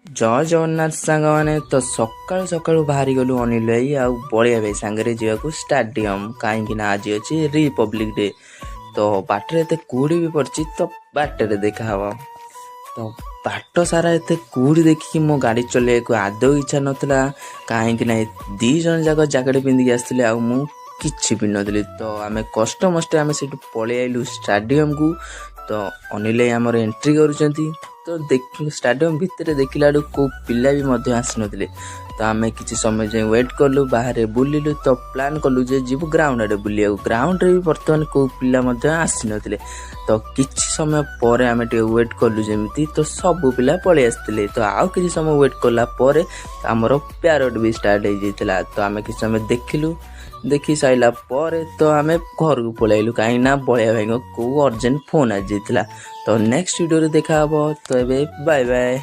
ଜୟ ଜଗନ୍ନାଥ ସାଙ୍ଗମାନେ। ତ ସକାଳୁ ସକାଳୁ ବାହାରି ଗଲୁ ଅନିଲ ଭାଇ ଆଉ ବଳିଆ ଭାଇ ସାଙ୍ଗରେ ଯିବାକୁ ଷ୍ଟାଡିୟମ୍, କାହିଁକି ନା ଆଜି ଅଛି ରିପବ୍ଲିକ୍ ଡେ। ତ ବାଟରେ ଏତେ କୁହୁଡ଼ି ବି ପଡ଼ିଛି, ତ ବାଟରେ ଦେଖାହବ। ତ ବାଟ ସାରା ଏତେ କୁହୁଡ଼ି ଦେଖିକି ମୋ ଗାଡ଼ି ଚଲେଇବାକୁ ଆଦୌ ଇଚ୍ଛା ନଥିଲା, କାହିଁକି ନା 2 ଜଣ ଯାକ ଜ୍ୟାକେଟ୍ ପିନ୍ଧିକି ଆସିଥିଲେ ଆଉ ମୁଁ କିଛି ପିନ୍ଧିନଥିଲି। ତ ଆମେ କଷ୍ଟମଷ୍ଟେ ସେଇଠୁ ପଳେଇ ଆଇଲୁ ଷ୍ଟାଡିୟମ୍କୁ। ତ ଅନିଲ ଭାଇ ଆମର ଏଣ୍ଟ୍ରି କରୁଛନ୍ତି। ତ ଷ୍ଟାଡିୟମ୍ ଭିତରେ ଦେଖିଲା ବେଳକୁ କେଉଁ ପିଲା ବି ମଧ୍ୟ ଆସିନଥିଲେ। ତ ଆମେ କିଛି ସମୟ ଯାଏଁ ୱେଟ୍ କଲୁ, ବାହାରେ ବୁଲିଲୁ। ତ ପ୍ଲାନ୍ କଲୁ ଯେ ଯିବୁ ଗ୍ରାଉଣ୍ଡ ଆଡ଼େ ବୁଲିବାକୁ। ଗ୍ରାଉଣ୍ଡରେ ବି ବର୍ତ୍ତମାନ କେଉଁ ପିଲା ମଧ୍ୟ ଆସିନଥିଲେ। ତ କିଛି ସମୟ ପରେ ଆମେ ଟିକେ ୱେଟ୍ କଲୁ ଯେମିତି, ତ ସବୁ ପିଲା ପଳେଇ ଆସିଥିଲେ। ତ ଆଉ କିଛି ସମୟ ୱେଟ୍ କଲା ପରେ ଆମର ପ୍ୟାରୋଟ୍ ବି ଷ୍ଟାର୍ଟ ହେଇଯାଇଥିଲା। ତ ଆମେ କିଛି ସମୟ ଦେଖି ସାରିଲା ପରେ ତ ଆମେ ଘରକୁ ପଳେଇଲୁ, କାହିଁକି ନା ବଳିଆ ଭାଇଙ୍କ କେଉଁ ଅର୍ଜେଣ୍ଟ ଫୋନ୍ ଆସିଯାଇଥିଲା। ତ ନେକ୍ସଟ ଭିଡ଼ିଓରେ ଦେଖାହେବ। ତ ଏବେ ବାଏ ବାଏ।